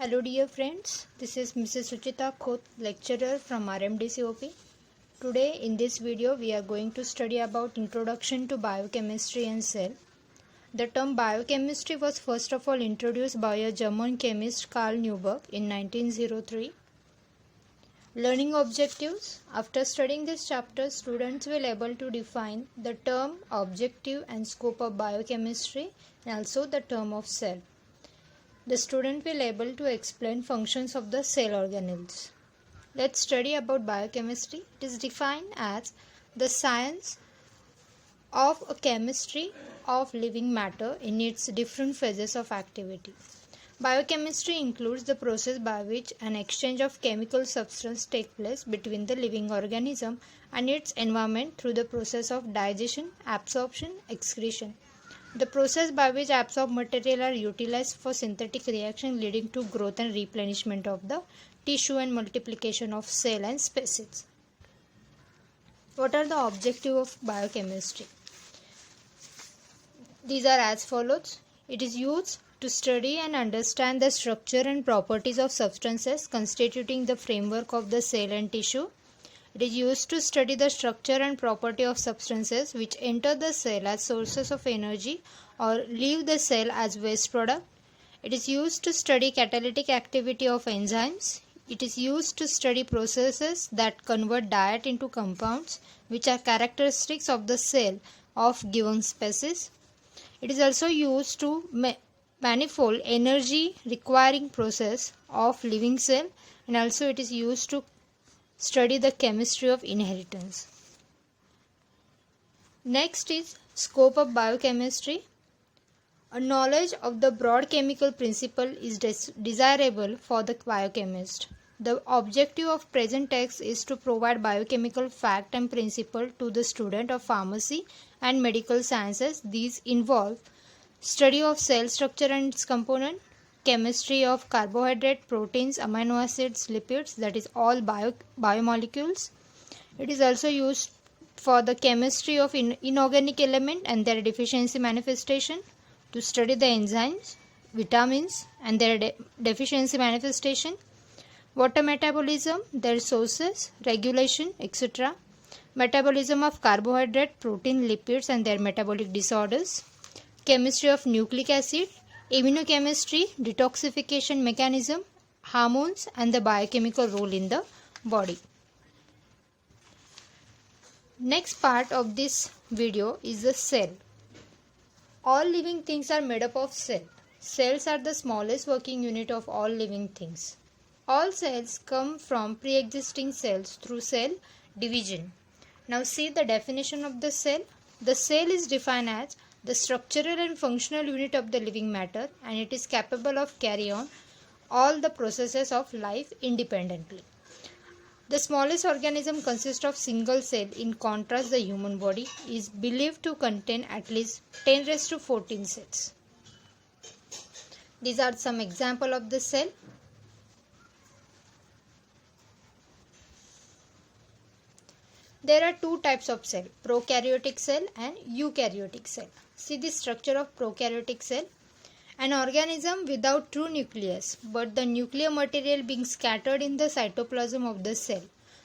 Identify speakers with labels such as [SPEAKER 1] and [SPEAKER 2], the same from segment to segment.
[SPEAKER 1] Hello dear friends, this is Mrs. Suchita Khoth, lecturer from RMDCOP. Today in this video we are going to study about Introduction to Biochemistry and Cell. The term biochemistry was first of all introduced by a German chemist Karl Neuberg in 1903. Learning objectives. After studying this chapter, students will able to define the term, objective and scope of biochemistry and also the term of cell. The student will able to explain functions of the cell organelles. Let's study about biochemistry. It is defined as the science of a chemistry of living matter in its different phases of activity. Biochemistry includes the process by which an exchange of chemical substance takes place between the living organism and its environment through the process of digestion, absorption, excretion. The process by which absorbed material are utilized for synthetic reaction leading to growth and replenishment of the tissue and multiplication of cell and species. What are the objectives of biochemistry? These are as follows. It is used to study and understand the structure and properties of substances constituting the framework of the cell and tissue. It is used to study the structure and property of substances which enter the cell as sources of energy or leave the cell as waste product. It is used to study catalytic activity of enzymes. It is used to study processes that convert diet into compounds which are characteristics of the cell of given species. It is also used to manifold energy requiring process of living cell, and also it is used to study the chemistry of inheritance. Next is scope of biochemistry. A knowledge of the broad chemical principle is desirable for the biochemist. The objective of present text is to provide biochemical fact and principle to the student of pharmacy and medical sciences. These involve study of cell structure and its component, chemistry of carbohydrate, proteins, amino acids, lipids, that is all biomolecules. It is also used for the chemistry of inorganic element and their deficiency manifestation, to study the enzymes, vitamins and their deficiency manifestation, water metabolism, their sources, regulation, etc. Metabolism of carbohydrate, protein, lipids and their metabolic disorders. Chemistry of nucleic acid, immunochemistry, detoxification mechanism, hormones and the biochemical role in the body. Next part of this video is the cell. All living things are made up of cells. Cells are the smallest working unit of all living things. All cells come from pre-existing cells through cell division. Now see the definition of the cell. The cell is defined as the structural and functional unit of the living matter, and it is capable of carry on all the processes of life independently. The smallest organism consists of single cell. In contrast, the human body is believed to contain at least 10 raised to 14 cells. These are some examples of the cell. There are two types of cell, prokaryotic cell and eukaryotic cell. See the structure of prokaryotic cell. An organism without true nucleus, but the nuclear material being scattered in the cytoplasm of the cell.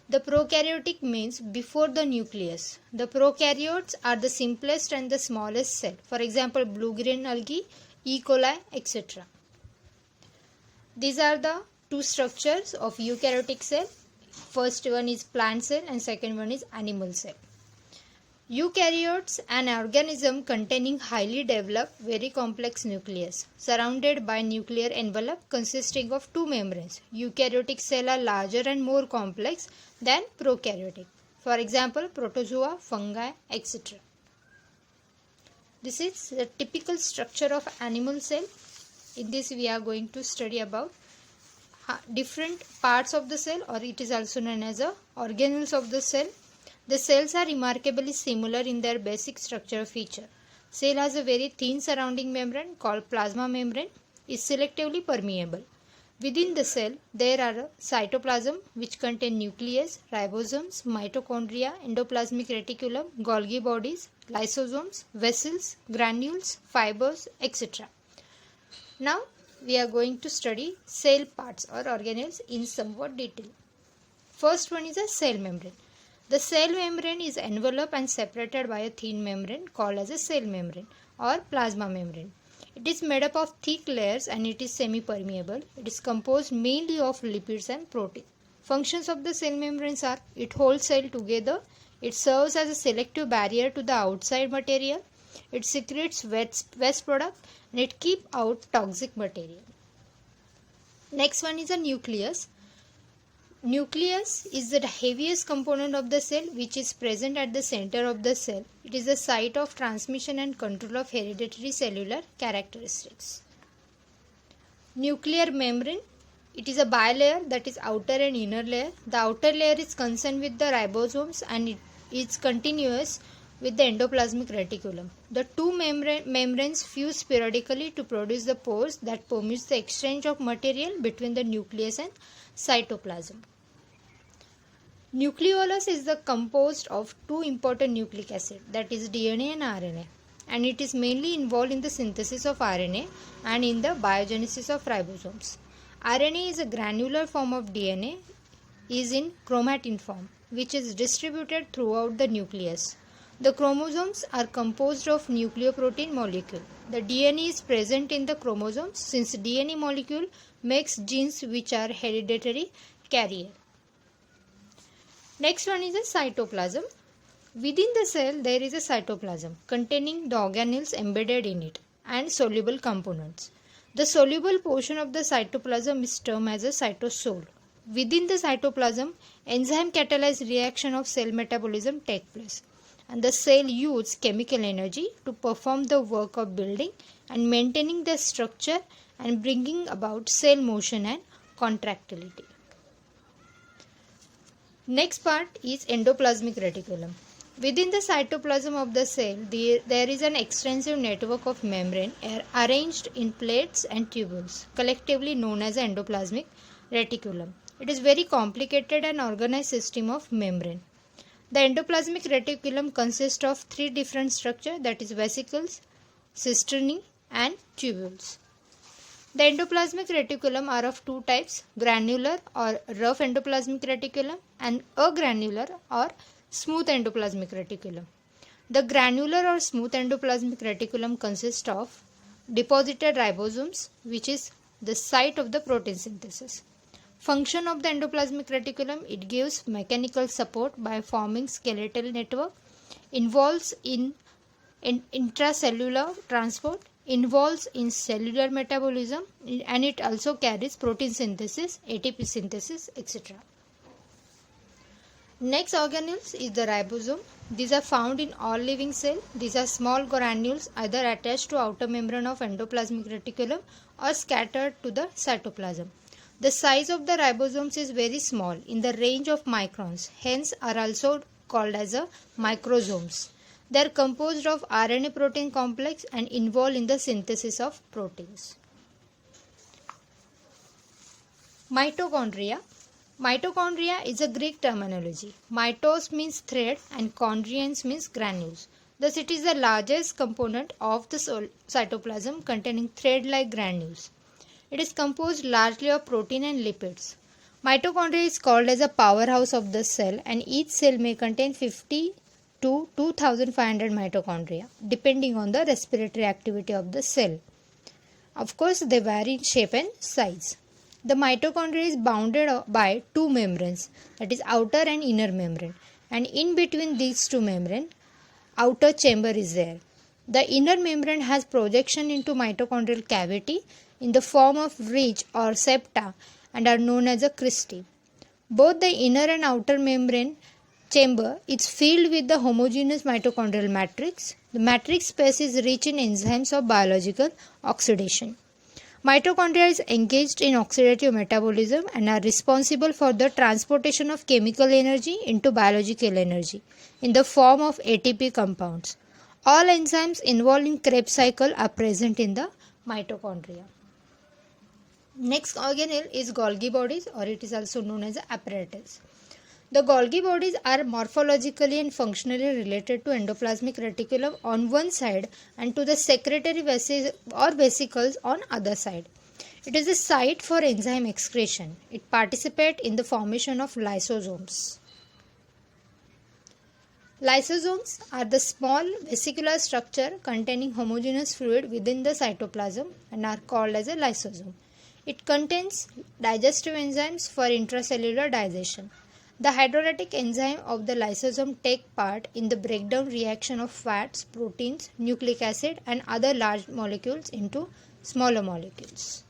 [SPEAKER 1] The prokaryotic means before the nucleus. The prokaryotes are the simplest and the smallest cell. For example, blue-green algae, E. coli, etc. These are the two structures of eukaryotic cell. First one is plant cell and second one is animal cell. Eukaryotes, an organism containing highly developed, very complex nucleus, surrounded by nuclear envelope consisting of two membranes. Eukaryotic cells are larger and more complex than prokaryotic. For example, protozoa, fungi, etc. This is the typical structure of animal cell. In this we are going to study about different parts of the cell, or it is also known as the organelles of the cell. The cells are remarkably similar in their basic structure feature. Cell has a very thin surrounding membrane called plasma membrane, is selectively permeable. Within the cell, there are a cytoplasm which contain nucleus, ribosomes, mitochondria, endoplasmic reticulum, Golgi bodies, lysosomes, vessels, granules, fibers, etc. Now, we are going to study cell parts or organelles in somewhat detail. First one is a cell membrane. The cell membrane is enveloped and separated by a thin membrane called as a cell membrane or plasma membrane. It is made up of thick layers and it is semi-permeable. It is composed mainly of lipids and protein. Functions of the cell membranes are: it holds cell together, it serves as a selective barrier to the outside material, it secretes waste product, and it keeps out toxic material. Next one is a nucleus. Nucleus is the heaviest component of the cell, which is present at the center of the cell. It is the site of transmission and control of hereditary cellular characteristics. Nuclear membrane. It is a bilayer, that is outer and inner layer. The outer layer is concerned with the ribosomes and it is continuous with the endoplasmic reticulum. The two membranes fuse periodically to produce the pores that permits the exchange of material between the nucleus and cytoplasm. Nucleolus is composed of two important nucleic acids, that is DNA and RNA, and it is mainly involved in the synthesis of RNA and in the biogenesis of ribosomes. RNA is a granular form of DNA, is in chromatin form, which is distributed throughout the nucleus. The chromosomes are composed of nucleoprotein molecule. The DNA is present in the chromosomes since DNA molecule makes genes which are hereditary carrier. Next one is a cytoplasm. Within the cell there is a cytoplasm containing the organelles embedded in it and soluble components. The soluble portion of the cytoplasm is termed as a cytosol. Within the cytoplasm, enzyme catalyzed reaction of cell metabolism take place, and the cell uses chemical energy to perform the work of building and maintaining the structure and bringing about cell motion and contractility. Next part is endoplasmic reticulum. Within the cytoplasm of the cell, there is an extensive network of membrane arranged in plates and tubules, collectively known as endoplasmic reticulum. It is very complicated and organized system of membrane. The endoplasmic reticulum consists of three different structures, that is vesicles, cisternae and tubules. The endoplasmic reticulum are of two types: granular or rough endoplasmic reticulum and agranular or smooth endoplasmic reticulum. The granular or smooth endoplasmic reticulum consists of deposited ribosomes, which is the site of the protein synthesis. Function of the endoplasmic reticulum: it gives mechanical support by forming skeletal network, involves in intracellular transport, involves in cellular metabolism, and it also carries protein synthesis, ATP synthesis, etc. Next organelles is the ribosome. These are found in all living cells. These are small granules either attached to outer membrane of endoplasmic reticulum or scattered to the cytoplasm. The size of the ribosomes is very small, in the range of microns, hence are also called as a microsomes. They are composed of RNA protein complex and involved in the synthesis of proteins. Mitochondria. Mitochondria is a Greek terminology. Mitos means thread and chondrions means granules. Thus it is the largest component of the cytoplasm, containing thread-like granules. It is composed largely of protein and lipids. Mitochondria is called as a powerhouse of the cell, and each cell may contain 50 to 2500 mitochondria depending on the respiratory activity of the cell. Of course, they vary in shape and size. The mitochondria is bounded by two membranes, that is outer and inner membrane, and in between these two membranes, outer chamber is there. The inner membrane has projection into mitochondrial cavity in the form of ridge or septa and are known as a cristae. Both the inner and outer membrane chamber is filled with the homogeneous mitochondrial matrix. The matrix space is rich in enzymes of biological oxidation. Mitochondria is engaged in oxidative metabolism and are responsible for the transportation of chemical energy into biological energy in the form of ATP compounds. All enzymes involved in Krebs cycle are present in the mitochondria. Next organelle is Golgi bodies, or it is also known as apparatus. The Golgi bodies are morphologically and functionally related to endoplasmic reticulum on one side and to the secretory vesicles on other side. It is a site for enzyme excretion. It participates in the formation of lysosomes. Lysosomes are the small vesicular structure containing homogeneous fluid within the cytoplasm and are called as a lysosome. It contains digestive enzymes for intracellular digestion. The hydrolytic enzyme of the lysosome take part in the breakdown reaction of fats, proteins, nucleic acid and other large molecules into smaller molecules.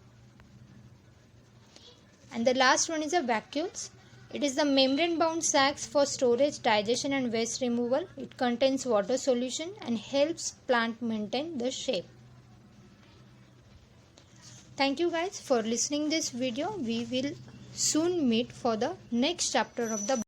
[SPEAKER 1] And the last one is the vacuoles. It is the membrane-bound sacs for storage, digestion and waste removal. It contains water solution and helps plant maintain the shape. Thank you guys for listening this video. We will soon meet for the next chapter of the